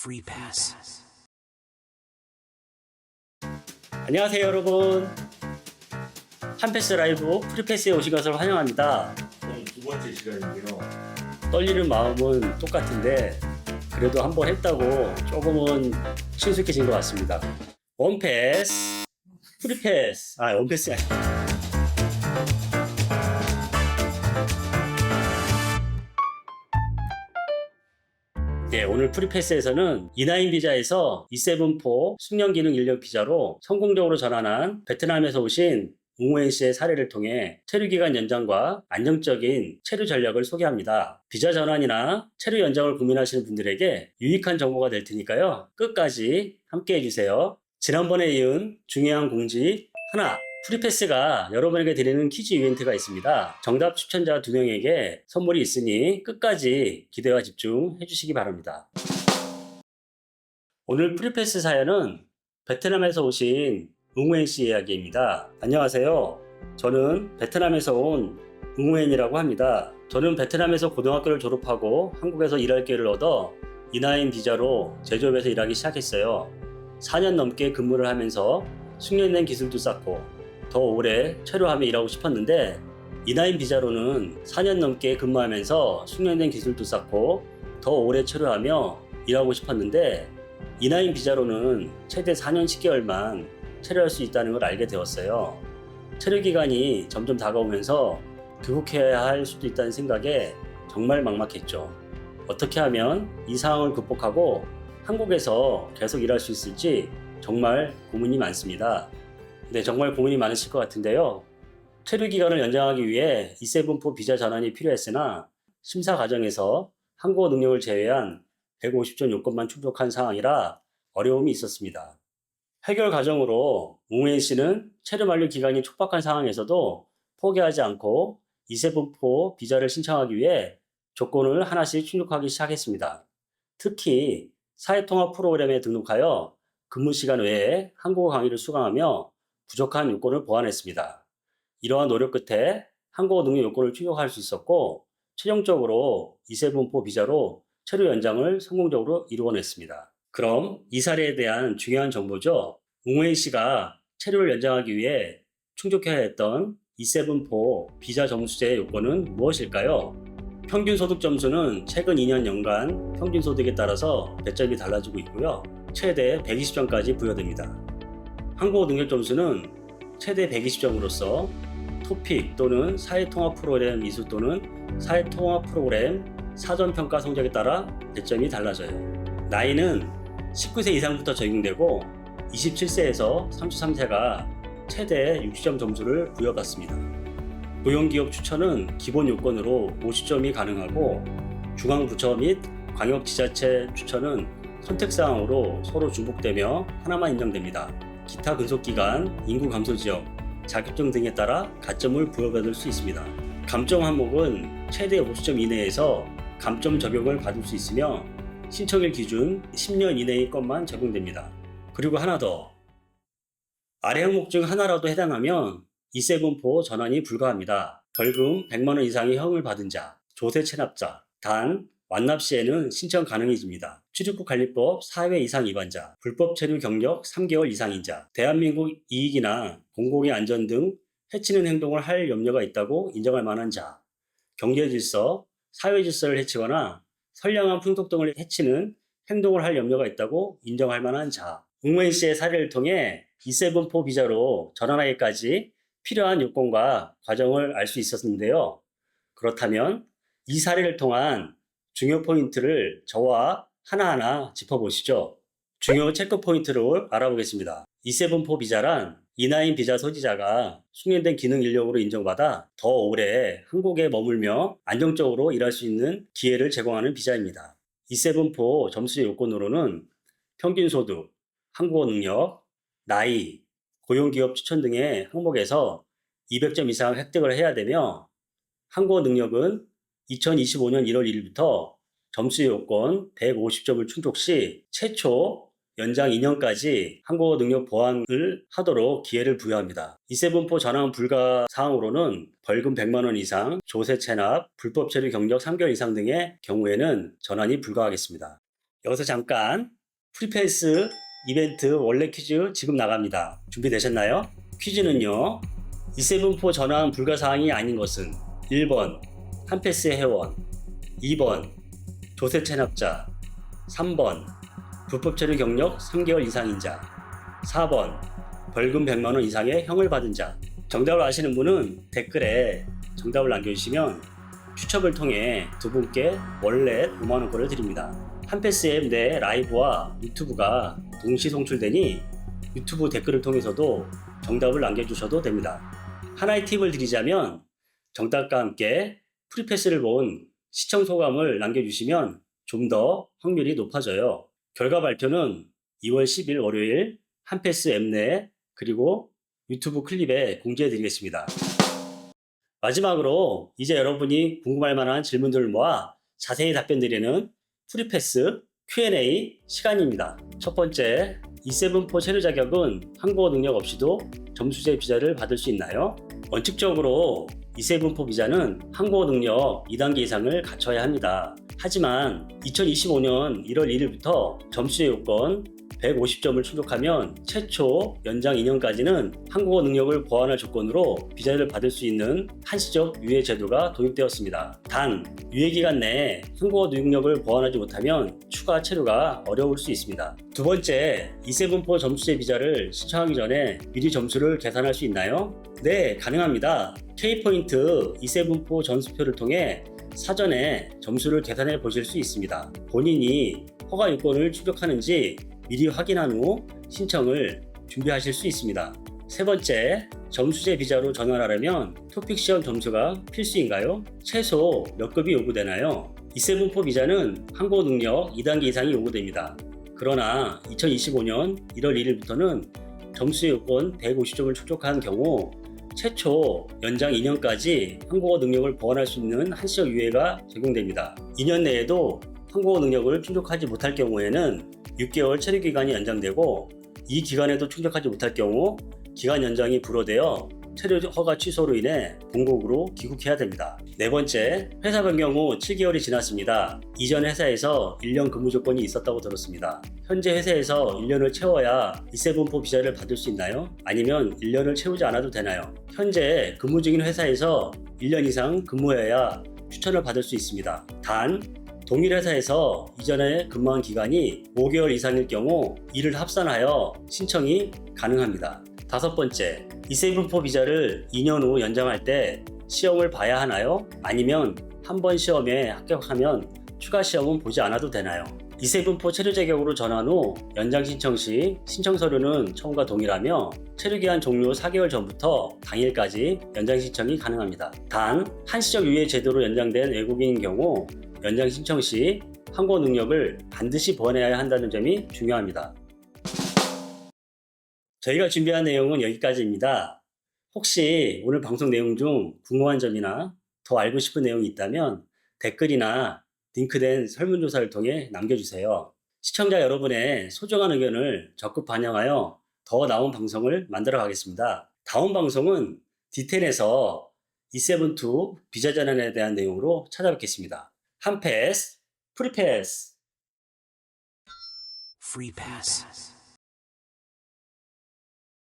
Free Pass. 안녕하세요 여러분, 한패스 라이브 프리패스에 오신 것을 환영합니다. 오늘 두 번째 시간인데요. 떨리는 마음은 똑같은데 그래도 한번 했다고 조금은 친숙해진 것 같습니다. 원패스 프리패스, 원패스 네, 오늘 프리패스에서는 E9 비자에서 E7-4 숙련 기능 인력 비자로 성공적으로 전환한 베트남에서 오신 웅호엔 씨의 사례를 통해 체류 기간 연장과 안정적인 체류 전략을 소개합니다. 비자 전환이나 체류 연장을 고민하시는 분들에게 유익한 정보가 될 테니까요. 끝까지 함께 해주세요. 지난번에 이은 중요한 공지 하나, 프리패스가 여러분에게 드리는 퀴즈 이벤트가 있습니다. 정답 추천자 2명에게 선물이 있으니 끝까지 기대와 집중해 주시기 바랍니다. 오늘 프리패스 사연은 베트남에서 오신 웅호엔 씨 이야기입니다. 안녕하세요. 저는 베트남에서 온 웅호엔이라고 합니다. 저는 베트남에서 고등학교를 졸업하고 한국에서 일할 기회를 얻어 E9 비자로 제조업에서 일하기 시작했어요. 4년 넘게 근무를 하면서 숙련된 기술도 쌓고 더 오래 체류하며 일하고 싶었는데 E9 비자로는 4년 넘게 근무하면서 숙련된 기술도 쌓고 더 오래 체류하며 일하고 싶었는데 E9 비자로는 최대 4년 10개월만 체류할 수 있다는 걸 알게 되었어요. 체류 기간이 점점 다가오면서 귀국해야 할 수도 있다는 생각에 정말 막막했죠. 어떻게 하면 이 상황을 극복하고 한국에서 계속 일할 수 있을지 정말 고민이 많습니다. 네, 정말 고민이 많으실 것 같은데요. 체류 기간을 연장하기 위해 E7-4 비자 전환이 필요했으나 심사 과정에서 한국어 능력을 제외한 150점 요건만 충족한 상황이라 어려움이 있었습니다. 해결 과정으로 웅호엔 씨는 체류 만료 기간이 촉박한 상황에서도 포기하지 않고 E7-4 비자를 신청하기 위해 조건을 하나씩 충족하기 시작했습니다. 특히 사회통합 프로그램에 등록하여 근무 시간 외에 한국어 강의를 수강하며 부족한 요건을 보완했습니다. 이러한 노력 끝에 한국어 능력 요건을 충족할 수 있었고 최종적으로 E7-4 비자로 체류 연장을 성공적으로 이루어냈습니다. 그럼 이 사례에 대한 중요한 정보죠. 웅호엔 씨가 체류를 연장하기 위해 충족해야 했던 E7-4 비자 점수제의 요건은 무엇일까요? 평균 소득 점수는 최근 2년 연간 평균 소득에 따라서 배점이 달라지고 있고요. 최대 120점까지 부여됩니다. 한국어 능력 점수는 최대 120점으로서 토픽 또는 사회통합 프로그램 이수 또는 사회통합 프로그램 사전평가 성적에 따라 배점이 달라져요. 나이는 19세 이상부터 적용되고 27세에서 33세가 최대 60점 점수를 부여받습니다. 고용기업 추천은 기본 요건으로 50점이 가능하고 중앙부처 및 광역지자체 추천은 선택사항으로 서로 중복되며 하나만 인정됩니다. 기타 근속기간, 인구 감소 지역, 자격증 등에 따라 가점을 부여받을 수 있습니다. 감점 항목은 최대 50점 이내에서 감점 적용을 받을 수 있으며 신청일 기준 10년 이내의 것만 적용됩니다. 그리고 하나 더, 아래 항목 중 하나라도 해당하면 E7-4 전환이 불가합니다. 벌금 100만원 이상의 형을 받은 자, 조세 체납자, 단 완납 시에는 신청 가능해집니다. 출입국 관리법 4회 이상 위반자, 불법 체류 경력 3개월 이상인 자, 대한민국 이익이나 공공의 안전 등 해치는 행동을 할 염려가 있다고 인정할 만한 자, 경제 질서, 사회 질서를 해치거나 선량한 풍속 등을 해치는 행동을 할 염려가 있다고 인정할 만한 자. 웅호엔 씨의 사례를 통해 E7-4 비자로 전환하기까지 필요한 요건과 과정을 알 수 있었는데요. 그렇다면 이 사례를 통한 중요 포인트를 저와 하나하나 짚어보시죠. 중요 체크 포인트를 알아보겠습니다. E7-4 비자란 E9 비자 소지자가 숙련된 기능 인력으로 인정받아 더 오래 한국에 머물며 안정적으로 일할 수 있는 기회를 제공하는 비자입니다. E7-4 점수 요건으로는 평균 소득, 한국어 능력, 나이, 고용기업 추천 등의 항목에서 200점 이상 획득을 해야 되며 한국어 능력은 2025년 1월 1일부터 점수 요건 150점을 충족 시 최초 연장 2년까지 한국어 능력 보완을 하도록 기회를 부여합니다. E7-4 전환 불가 사항으로는 벌금 100만원 이상, 조세 체납, 불법 체류 경력 3개월 이상 등의 경우에는 전환이 불가하겠습니다. 여기서 잠깐 프리패스 이벤트 원래 퀴즈 지금 나갑니다. 준비되셨나요? 퀴즈는요. E7-4 전환 불가사항이 아닌 것은 1번 한패스 회원, 2번 조세 체납자, 3번 불법 체류 경력 3개월 이상인 자, 4번 벌금 100만 원 이상의 형을 받은 자. 정답을 아시는 분은 댓글에 정답을 남겨주시면 추첨을 통해 두 분께 월렛 5만 원권을 드립니다. 한패스 앱 내 라이브와 유튜브가 동시 송출되니 유튜브 댓글을 통해서도 정답을 남겨주셔도 됩니다. 하나의 팁을 드리자면 정답과 함께 프리패스를 본 시청 소감을 남겨주시면 좀 더 확률이 높아져요. 결과 발표는 2월 10일 월요일 한패스 앱 내 그리고 유튜브 클립에 공지해 드리겠습니다. 마지막으로 이제 여러분이 궁금할 만한 질문들을 모아 자세히 답변 드리는 프리패스 Q&A 시간입니다. 첫 번째, E7-4 체류 자격은 한국어 능력 없이도 점수제 비자를 받을 수 있나요? 원칙적으로 E7-4 비자는 한국어 능력 2단계 이상을 갖춰야 합니다. 하지만 2025년 1월 1일부터 점수제 요건 150점을 충족하면 최초 연장 2년까지는 한국어 능력을 보완할 조건으로 비자를 받을 수 있는 한시적 유예 제도가 도입되었습니다. 단, 유예 기간 내에 한국어 능력을 보완하지 못하면 추가 체류가 어려울 수 있습니다. 두 번째, E7-4 점수제 비자를 신청하기 전에 미리 점수를 계산할 수 있나요? 네, 가능합니다. K포인트 E7-4 전수표를 통해 사전에 점수를 계산해 보실 수 있습니다. 본인이 허가 요건을 충족하는지 미리 확인한 후 신청을 준비하실 수 있습니다. 세 번째, 점수제 비자로 전환하려면 토픽 시험 점수가 필수인가요? 최소 몇 급이 요구되나요? E7-4 비자는 한국어 능력 2단계 이상이 요구됩니다. 그러나 2025년 1월 1일부터는 점수 요건 150점을 충족한 경우 최초 연장 2년까지 한국어 능력을 보완할 수 있는 한시적 유예가 적용됩니다. 2년 내에도 한국어 능력을 충족하지 못할 경우에는 6개월 체류 기간이 연장되고 이 기간에도 충족하지 못할 경우 기간 연장이 불허되어 체류 허가 취소로 인해 본국으로 귀국해야 됩니다. 네 번째, 회사 변경 후 7개월이 지났습니다. 이전 회사에서 1년 근무 조건이 있었다고 들었습니다. 현재 회사에서 1년을 채워야 E7-4 비자를 받을 수 있나요? 아니면 1년을 채우지 않아도 되나요? 현재 근무 중인 회사에서 1년 이상 근무해야 추천을 받을 수 있습니다. 단, 동일 회사에서 이전에 근무한 기간이 5개월 이상일 경우 이를 합산하여 신청이 가능합니다. 다섯 번째, E7-4 비자를 2년 후 연장할 때 시험을 봐야 하나요? 아니면 한 번 시험에 합격하면 추가 시험은 보지 않아도 되나요? E7-4 체류 자격으로 전환 후 연장 신청 시 신청 서류는 처음과 동일하며 체류 기한 종료 4개월 전부터 당일까지 연장 신청이 가능합니다. 단, 한시적 유예 제도로 연장된 외국인인 경우 연장 신청 시 한국어 능력을 반드시 보완해야 한다는 점이 중요합니다. 저희가 준비한 내용은 여기까지입니다. 혹시 오늘 방송 내용 중 궁금한 점이나 더 알고 싶은 내용이 있다면 댓글이나 링크된 설문조사를 통해 남겨주세요. 시청자 여러분의 소중한 의견을 적극 반영하여 더 나은 방송을 만들어 가겠습니다. 다음 방송은 D10에서 E7-2 비자 전환에 대한 내용으로 찾아뵙겠습니다. 한패스, 프리패스. Free pass.